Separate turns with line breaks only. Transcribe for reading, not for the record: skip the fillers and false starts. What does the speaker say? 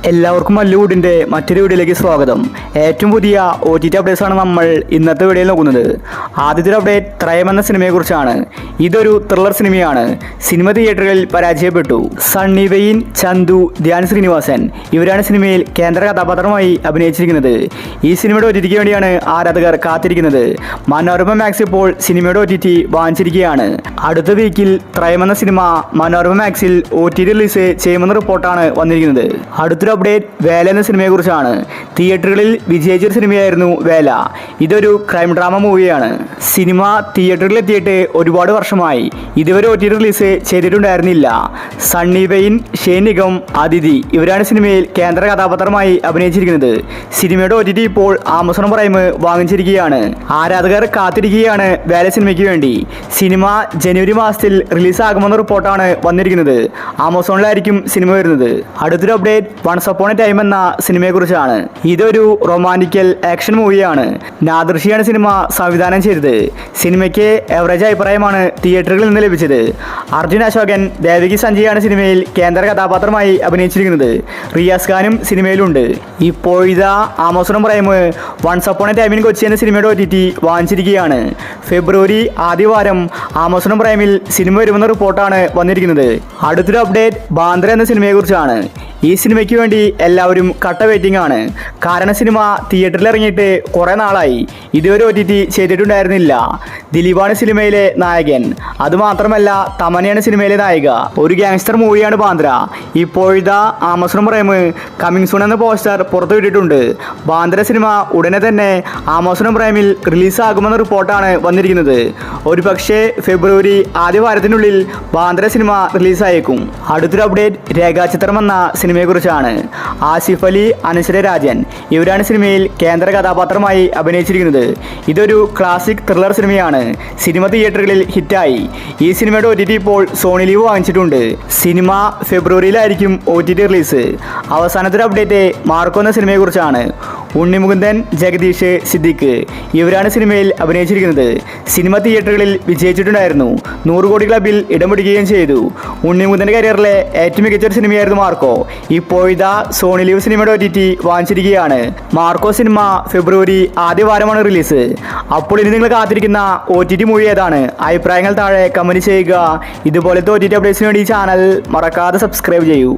എല്ലാവർക്കും മല്ലുവുഡിൻ്റെ മറ്റൊരു വീഡിയോയിലേക്ക് സ്വാഗതം. ഏറ്റവും പുതിയ OTT അപ്ഡേറ്റ്സ് ആണ് നമ്മൾ ഇന്നത്തെ വീഡിയോയിൽ നോക്കുന്നത്. ആദ്യത്തെ അപ്ഡേറ്റ് ത്രയം എന്ന സിനിമയെക്കുറിച്ചാണ്. ഇതൊരു ത്രില്ലർ സിനിമയാണ്. സിനിമ തിയേറ്ററുകളിൽ പരാജയപ്പെട്ടു. സണ്ണി വെയിൻ, ചന്തു, ധ്യാൻ ശ്രീനിവാസൻ ഇവരാണ് സിനിമയിൽ കേന്ദ്ര കഥാപാത്രമായി അഭിനയിച്ചിരിക്കുന്നത്. ഈ സിനിമയുടെ OTTക്ക് വേണ്ടിയാണ് ആരാധകർ കാത്തിരിക്കുന്നത്. മനോരമ മാക്സ് ഇപ്പോൾ സിനിമയുടെ OTT വാങ്ങിച്ചിരിക്കുകയാണ്. അടുത്ത വീക്കിൽ ത്രയം എന്ന സിനിമ മനോരമ മാക്സിൽ OTT റിലീസ് ചെയ്യുമെന്ന റിപ്പോർട്ടാണ് വന്നിരിക്കുന്നത്. അടുത്തൊരു അപ്ഡേറ്റ് വേല എന്ന സിനിമയെക്കുറിച്ചാണ്. തിയേറ്ററുകളിൽ വിജയിച്ചൊരു സിനിമയായിരുന്നു വേല. ഇതൊരു ക്രൈം ഡ്രാമ മൂവിയാണ്. സിനിമ തിയേറ്ററിൽ എത്തിയിട്ട് ഒരുപാട് വർഷമായി. ഇതുവരെ OTT റിലീസ് ചെയ്തിട്ടുണ്ടായിരുന്നില്ല. സണ്ണി വെയിൻ, ഷെയ്ൻ നിഗം, അതിഥി ഇവരാണ് സിനിമയിൽ കേന്ദ്ര കഥാപാത്രമായി അഭിനയിച്ചിരിക്കുന്നത്. സിനിമയുടെ OTT ഇപ്പോൾ ആമസോൺ പ്രൈം വാങ്ങിച്ചിരിക്കുകയാണ്. ആരാധകർ കാത്തിരിക്കുകയാണ് വേല സിനിമയ്ക്ക് വേണ്ടി. സിനിമ ജനുവരി മാസത്തിൽ റിലീസാകുമെന്ന റിപ്പോർട്ടാണ് വന്നിരിക്കുന്നത്. ആമസോണിലായിരിക്കും സിനിമ വരുന്നത്. അടുത്തൊരു update once upon a time എന്ന സിനിമയെക്കുറിച്ചാണ്. ഇതൊരു റൊമാൻറ്റിക്കൽ ആക്ഷൻ മൂവിയാണ്. നാദൃഷിയാണ് സിനിമ സംവിധാനം ചെയ്തത്. സിനിമയ്ക്ക് എവറേജ് അഭിപ്രായമാണ് തിയേറ്ററുകളിൽ നിന്ന് ലഭിച്ചത്. അർജുൻ അശോകൻ, ദേവകി സഞ്ജയാണ് സിനിമയിൽ കേന്ദ്ര കഥാപാത്രമായി അഭിനയിച്ചിരിക്കുന്നത്. റിയാസ് ഖാനും സിനിമയിലുണ്ട്. ഇപ്പോഴിതാ Amazon prime once upon a time in Kochi എന്ന സിനിമയുടെ OTT വാങ്ങിച്ചിരിക്കുകയാണ്. ഫെബ്രുവരി ആദ്യവാരം ആമസോൺ പ്രൈമിൽ സിനിമ വരുമെന്ന റിപ്പോർട്ടാണ് വന്നിരിക്കുന്നത്. അടുത്തൊരു അപ്ഡേറ്റ് ബാന്ദ്ര എന്ന സിനിമയെക്കുറിച്ചാണ്. ഈ സിനിമയ്ക്ക് വേണ്ടി എല്ലാവരും കട്ട വെയിറ്റിംഗ് ആണ്. കാരണം സിനിമ തിയേറ്ററിൽ ഇറങ്ങിയിട്ട് കുറേ നാളായി. ഇതുവരെ OTT ചെയ്തിട്ടുണ്ടായിരുന്നില്ല. ദിലീപാണ് സിനിമയിലെ നായകൻ. അതുമാത്രമല്ല തമന്നയാണ് സിനിമയിലെ നായിക. ഒരു ഗാങ്സ്റ്റർ മൂവിയാണ് ബാന്ദ്ര. ഇപ്പോഴിതാ ആമസോൺ പ്രൈം കമ്മിങ് സൂൺ എന്ന പോസ്റ്റർ പുറത്തുവിട്ടിട്ടുണ്ട്. ബാന്ദ്ര സിനിമ ഉടനെ തന്നെ ആമസോൺ പ്രൈമിൽ റിലീസാകുമെന്ന റിപ്പോർട്ടാണ് വന്നിരിക്കുന്നത്. ഒരു പക്ഷേ ഫെബ്രുവരി ആദ്യവാരത്തിനുള്ളിൽ ബാന്ദ്ര സിനിമ റിലീസായേക്കും. അടുത്തൊരു അപ്ഡേറ്റ് രേഖാചിത്രം എന്ന സിനിമയെക്കുറിച്ചാണ്. ആസിഫ് അലി, അനശ്വര രാജൻ ഇവരാണ് സിനിമയിൽ കേന്ദ്ര കഥാപാത്രമായി അഭിനയിച്ചിരിക്കുന്നത്. ഇതൊരു ക്ലാസിക് ത്രില്ലർ സിനിമയാണ്. സിനിമ തിയേറ്ററുകളിൽ ഹിറ്റായി. ഈ സിനിമയുടെ OTT ഇപ്പോൾ സോണി ലീവ് വാങ്ങിച്ചിട്ടുണ്ട്. സിനിമ ഫെബ്രുവരിയിലായിരിക്കും OTT റിലീസ്. അവസാനത്തെ അപ്ഡേറ്റ് മാർക്കോ എന്ന സിനിമയെക്കുറിച്ചാണ്. ഉണ്ണിമുകുന്ദൻ, ജഗദീഷ്, സിദ്ദിഖ് ഇവരാണ് സിനിമയിൽ അഭിനയിച്ചിരിക്കുന്നത്. സിനിമ തിയേറ്ററുകളിൽ വിജയിച്ചിട്ടുണ്ടായിരുന്നു. 100 കോടി ക്ലബിൽ ഇടം പിടിക്കുകയും ചെയ്തു. ഉണ്ണിമുകുന്ദൻ്റെ കരിയറിലെ ഏറ്റവും മികച്ചൊരു സിനിമയായിരുന്നു മാർക്കോ. ഇപ്പോഴിതാ സോണി ലീവ് സിനിമയുടെ OTT വാങ്ങിച്ചിരിക്കുകയാണ്. മാർക്കോ സിനിമ ഫെബ്രുവരി ആദ്യവാരമാണ് റിലീസ്. അപ്പോൾ ഇനി നിങ്ങൾ കാത്തിരിക്കുന്ന OTT മൂവി ഏതാണ്? അഭിപ്രായങ്ങൾ താഴെ കമൻറ്റ് ചെയ്യുക. ഇതുപോലത്തെ OTT അപ്ഡേറ്റ്സിന് വേണ്ടി ഈ ചാനൽ മറക്കാതെ സബ്സ്ക്രൈബ് ചെയ്യൂ.